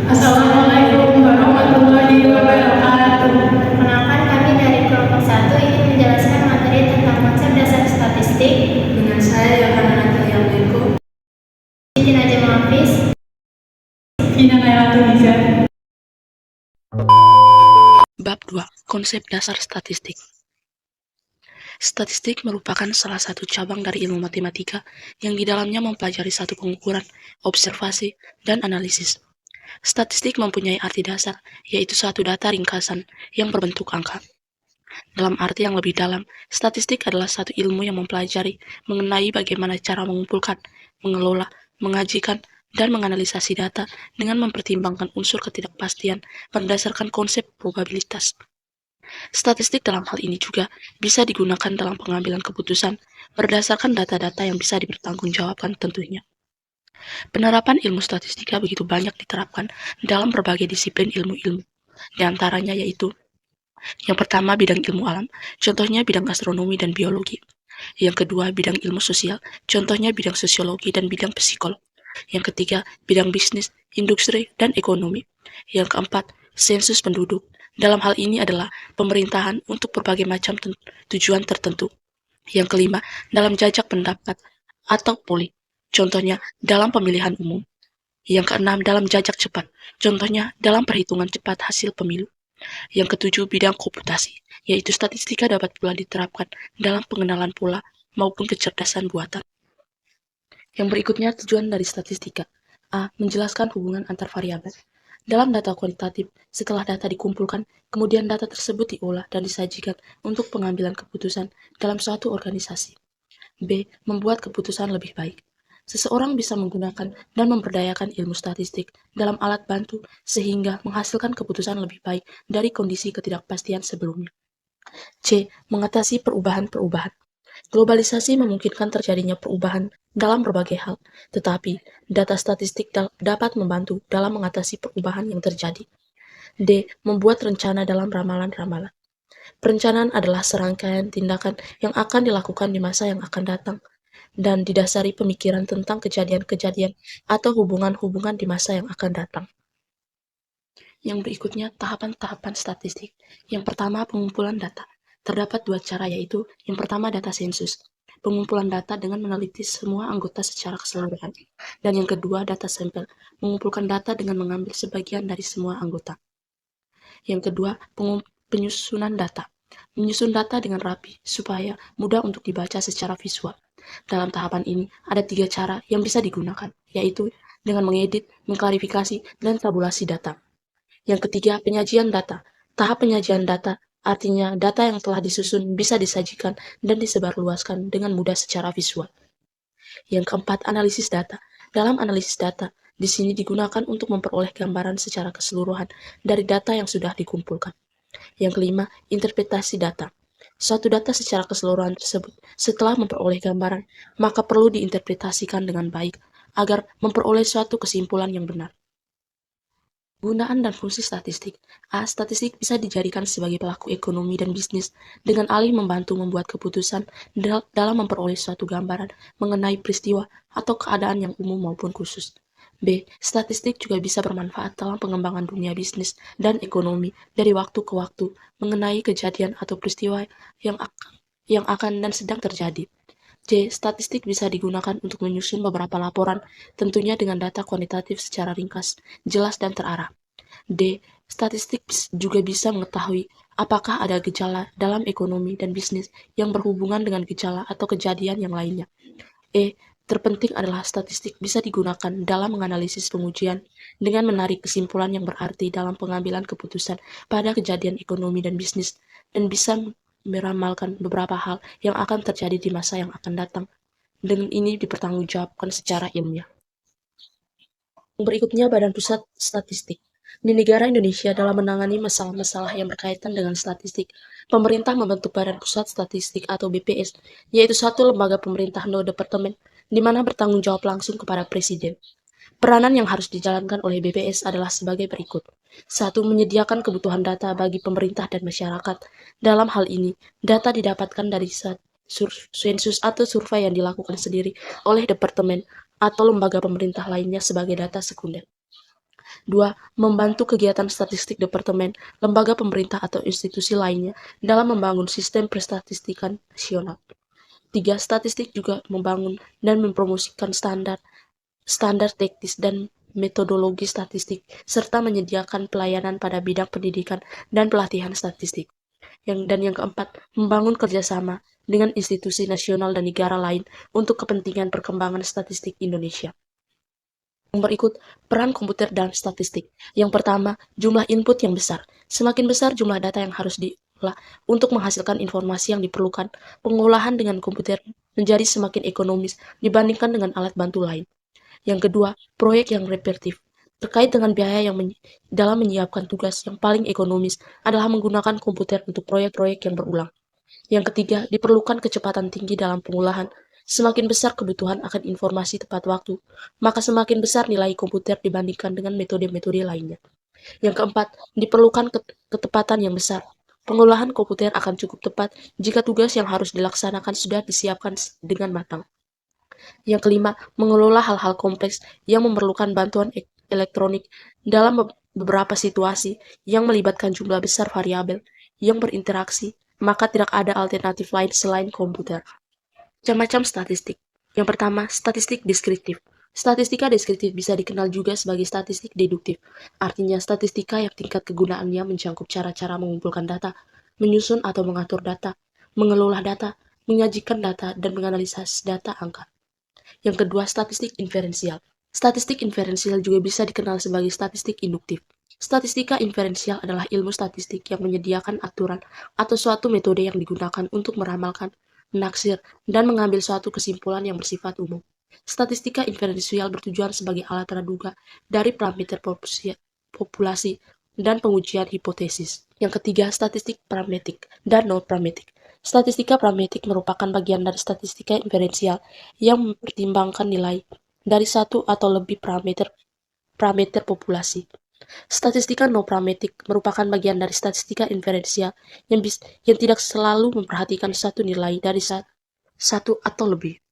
Assalamualaikum warahmatullahi wabarakatuh. Perkenalkan, kami dari kelompok 1 ingin menjelaskan materi tentang konsep dasar statistik. Dengan saya Yohana Natalia Beko, Siti Najma Hafiz. Vina Nayatuniza. Bab 2. Konsep dasar statistik. Statistik merupakan salah satu cabang dari ilmu matematika yang di dalamnya mempelajari satu pengukuran, observasi, dan analisis. Statistik mempunyai arti dasar, yaitu suatu data ringkasan yang berbentuk angka. Dalam arti yang lebih dalam, statistik adalah satu ilmu yang mempelajari mengenai bagaimana cara mengumpulkan, mengelola, mengajikan, dan menganalisasi data dengan mempertimbangkan unsur ketidakpastian berdasarkan konsep probabilitas. Statistik dalam hal ini juga bisa digunakan dalam pengambilan keputusan berdasarkan data-data yang bisa dipertanggungjawabkan tentunya. Penerapan ilmu statistika begitu banyak diterapkan dalam berbagai disiplin ilmu-ilmu, di antaranya yaitu yang pertama bidang ilmu alam, contohnya bidang astronomi dan biologi. Yang kedua bidang ilmu sosial, contohnya bidang sosiologi dan bidang psikologi. Yang ketiga bidang bisnis, industri, dan ekonomi. Yang keempat sensus penduduk. Dalam hal ini adalah pemerintahan untuk berbagai macam tujuan tertentu. Yang kelima, dalam jajak pendapat atau polling, contohnya dalam pemilihan umum. Yang keenam, dalam jajak cepat, contohnya dalam perhitungan cepat hasil pemilu. Yang ketujuh, bidang komputasi, yaitu statistika dapat pula diterapkan dalam pengenalan pola maupun kecerdasan buatan. Yang berikutnya, tujuan dari statistika. A. Menjelaskan hubungan antar variabel. Dalam data kuantitatif, setelah data dikumpulkan, kemudian data tersebut diolah dan disajikan untuk pengambilan keputusan dalam suatu organisasi. B. Membuat keputusan lebih baik. Seseorang bisa menggunakan dan memperdayakan ilmu statistik dalam alat bantu sehingga menghasilkan keputusan lebih baik dari kondisi ketidakpastian sebelumnya. C. Mengatasi perubahan-perubahan. Globalisasi memungkinkan terjadinya perubahan dalam berbagai hal, tetapi data statistik dapat membantu dalam mengatasi perubahan yang terjadi. D. Membuat rencana dalam ramalan-ramalan. Perencanaan adalah serangkaian tindakan yang akan dilakukan di masa yang akan datang dan didasari pemikiran tentang kejadian-kejadian atau hubungan-hubungan di masa yang akan datang. Yang berikutnya, tahapan-tahapan statistik. Yang pertama, pengumpulan data. Terdapat dua cara, yaitu yang pertama data sensus, pengumpulan data dengan meneliti semua anggota secara keseluruhan. Dan yang kedua data sampel, mengumpulkan data dengan mengambil sebagian dari semua anggota. Yang kedua, penyusunan data. Menyusun data dengan rapi supaya mudah untuk dibaca secara visual. Dalam tahapan ini, ada 3 cara yang bisa digunakan, yaitu dengan mengedit, mengklarifikasi, dan tabulasi data. Yang ketiga, penyajian data. Tahap penyajian data artinya data yang telah disusun bisa disajikan dan disebarluaskan dengan mudah secara visual. Yang keempat, analisis data. Dalam analisis data, di sini digunakan untuk memperoleh gambaran secara keseluruhan dari data yang sudah dikumpulkan. Yang kelima, interpretasi data. Suatu data secara keseluruhan tersebut setelah memperoleh gambaran, maka perlu diinterpretasikan dengan baik agar memperoleh suatu kesimpulan yang benar. Gunaan dan fungsi statistik. A. Statistik bisa dijadikan sebagai pelaku ekonomi dan bisnis dengan alih membantu membuat keputusan dalam memperoleh suatu gambaran mengenai peristiwa atau keadaan yang umum maupun khusus. B. Statistik juga bisa bermanfaat dalam pengembangan dunia bisnis dan ekonomi dari waktu ke waktu mengenai kejadian atau peristiwa yang akan dan sedang terjadi. C. Statistik bisa digunakan untuk menyusun beberapa laporan, tentunya dengan data kuantitatif secara ringkas, jelas, dan terarah. D. Statistik juga bisa mengetahui apakah ada gejala dalam ekonomi dan bisnis yang berhubungan dengan gejala atau kejadian yang lainnya. E. Terpenting adalah statistik bisa digunakan dalam menganalisis pengujian dengan menarik kesimpulan yang berarti dalam pengambilan keputusan pada kejadian ekonomi dan bisnis, dan bisa meramalkan beberapa hal yang akan terjadi di masa yang akan datang. Dengan ini dipertanggungjawabkan secara ilmiah. Berikutnya, Badan Pusat Statistik. Di negara Indonesia, dalam menangani masalah-masalah yang berkaitan dengan statistik, pemerintah membentuk Badan Pusat Statistik atau BPS, yaitu suatu lembaga pemerintah no departemen, di mana bertanggung jawab langsung kepada Presiden. Peranan yang harus dijalankan oleh BPS adalah sebagai berikut. 1. Menyediakan kebutuhan data bagi pemerintah dan masyarakat. Dalam hal ini, data didapatkan dari sensus atau survei yang dilakukan sendiri oleh departemen atau lembaga pemerintah lainnya sebagai data sekunder. 2. Membantu kegiatan statistik departemen, lembaga pemerintah atau institusi lainnya dalam membangun sistem prestatistikan nasional. 3. Statistik juga membangun dan mempromosikan standar teknis dan metodologi statistik, serta menyediakan pelayanan pada bidang pendidikan dan pelatihan statistik. Yang keempat, membangun kerjasama dengan institusi nasional dan negara lain untuk kepentingan perkembangan statistik Indonesia. Yang berikut, peran komputer dalam statistik. Yang pertama, jumlah input yang besar. Semakin besar jumlah data yang harus diolah untuk menghasilkan informasi yang diperlukan, pengolahan dengan komputer menjadi semakin ekonomis dibandingkan dengan alat bantu lain. Yang kedua, proyek yang repetitif. Terkait dengan biaya dalam menyiapkan tugas, yang paling ekonomis adalah menggunakan komputer untuk proyek-proyek yang berulang. Yang ketiga, diperlukan kecepatan tinggi dalam pengolahan. Semakin besar kebutuhan akan informasi tepat waktu, maka semakin besar nilai komputer dibandingkan dengan metode-metode lainnya. Yang keempat, diperlukan ketepatan yang besar. Pengolahan komputer akan cukup tepat jika tugas yang harus dilaksanakan sudah disiapkan dengan matang. Yang kelima, mengelola hal-hal kompleks yang memerlukan bantuan elektronik dalam beberapa situasi yang melibatkan jumlah besar variabel yang berinteraksi, maka tidak ada alternatif lain selain komputer. Macam-macam statistik. Yang pertama, statistik deskriptif. Statistika deskriptif bisa dikenal juga sebagai statistik deduktif. Artinya statistika yang tingkat kegunaannya mencakup cara-cara mengumpulkan data, menyusun atau mengatur data, mengelola data, menyajikan data, dan menganalisis data angka. Yang kedua, statistik inferensial. Statistik inferensial juga bisa dikenal sebagai statistik induktif. Statistika inferensial adalah ilmu statistik yang menyediakan aturan atau suatu metode yang digunakan untuk meramalkan, menaksir, dan mengambil suatu kesimpulan yang bersifat umum. Statistika inferensial bertujuan sebagai alat praduga dari parameter populasi dan pengujian hipotesis. Yang ketiga, statistik parametrik dan non-parametrik. Statistika parametrik merupakan bagian dari statistika inferensial yang mempertimbangkan nilai dari satu atau lebih parameter populasi. Statistika non-parametrik merupakan bagian dari statistika inferensial yang tidak selalu memperhatikan satu nilai dari satu atau lebih.